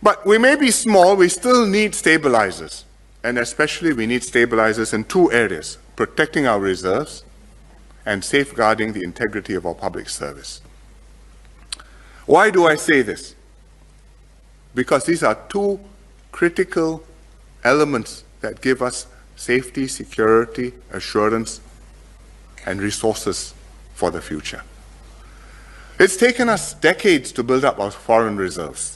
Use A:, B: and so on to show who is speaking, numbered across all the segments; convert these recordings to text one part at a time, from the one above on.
A: But we may be small, we still need stabilizers. And especially we need stabilizers in two areas: protecting our reserves and safeguarding the integrity of our public service. Why do I say this? Because these are two critical elements that give us safety, security, assurance, and resources for the future. It's taken us decades to build up our foreign reserves.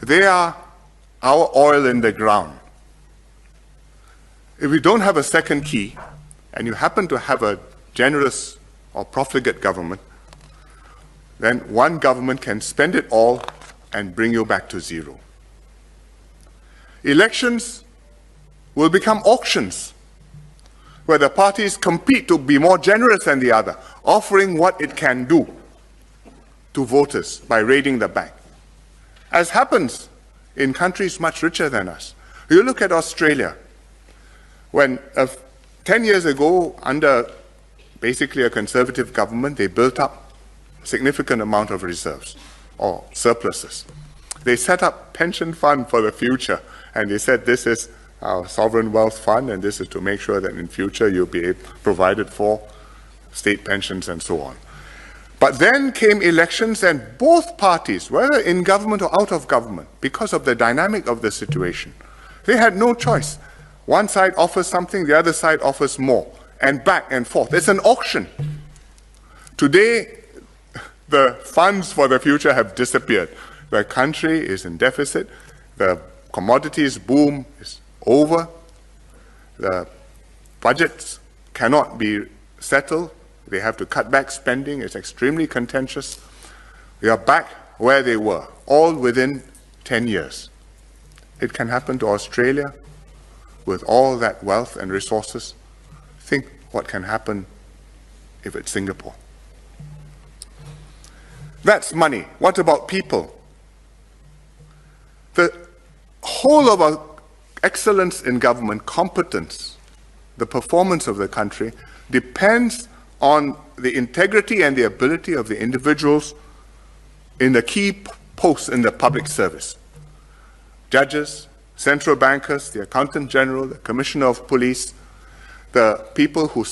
A: They are our oil in the ground. If we don't have a second key, and you happen to have a generous or profligate government, then one government can spend it all and bring you back to zero. Elections will become auctions, where the parties compete to be more generous than the other, offering what it can do to voters by raiding the bank, as happens in countries much richer than us. You look at Australia, when 10 years ago, under basically a conservative government, they built up a significant amount of reserves or surpluses. They set up pension fund for the future, and they said this is our sovereign wealth fund, and this is to make sure that in future you'll be provided for state pensions and so on. But then came elections, and both parties, whether in government or out of government, because of the dynamic of the situation, they had no choice. One side offers something, the other side offers more, and back and forth. It's an auction. Today, the funds for the future have disappeared. The country is in deficit. The commodities boom is over. The budgets cannot be settled. They have to cut back spending. It's extremely contentious. We are back where they were, all within 10 years. It can happen to Australia with all that wealth and resources. Think what can happen if it's Singapore. That's money. What about people? The whole of our excellence in government, competence, the performance of the country depends on the integrity and the ability of the individuals in the key posts in the public service. Judges, central bankers, the accountant general, the commissioner of police, the people who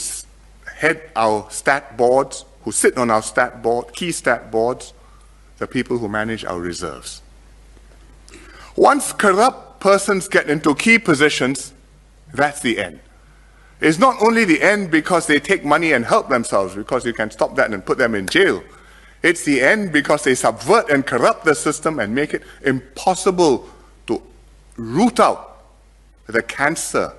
A: head our stat boards, who sit on our stat board, key stat boards, the people who manage our reserves. Once corrupt persons get into key positions, that's the end. It's not only the end because they take money and help themselves, because you can stop that and put them in jail. It's the end because they subvert and corrupt the system and make it impossible to root out the cancer,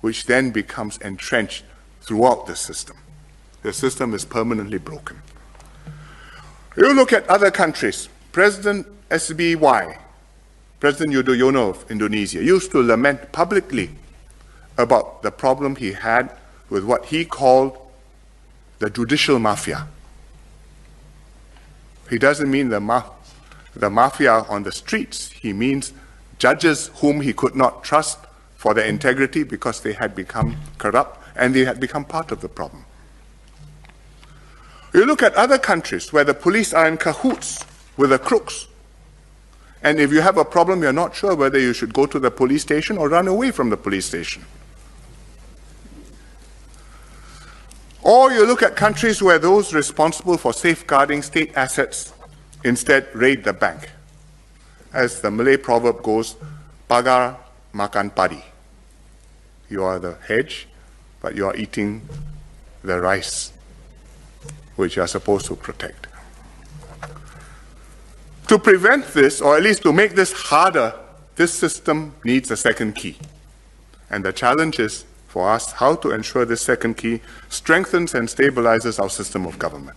A: which then becomes entrenched throughout the system. The system is permanently broken. You look at other countries. President SBY, President Yudhoyono of Indonesia, used to lament publicly about the problem he had with what he called the judicial mafia. He doesn't mean the mafia on the streets. He means judges whom he could not trust for their integrity because they had become corrupt and they had become part of the problem. You look at other countries where the police are in cahoots with the crooks. And if you have a problem, you're not sure whether you should go to the police station or run away from the police station. Or you look at countries where those responsible for safeguarding state assets instead raid the bank. As the Malay proverb goes, pagar makan padi. You are the hedge, but you are eating the rice, which you are supposed to protect. To prevent this, or at least to make this harder, this system needs a second key. And the challenge is for us how to ensure this second key strengthens and stabilizes our system of government.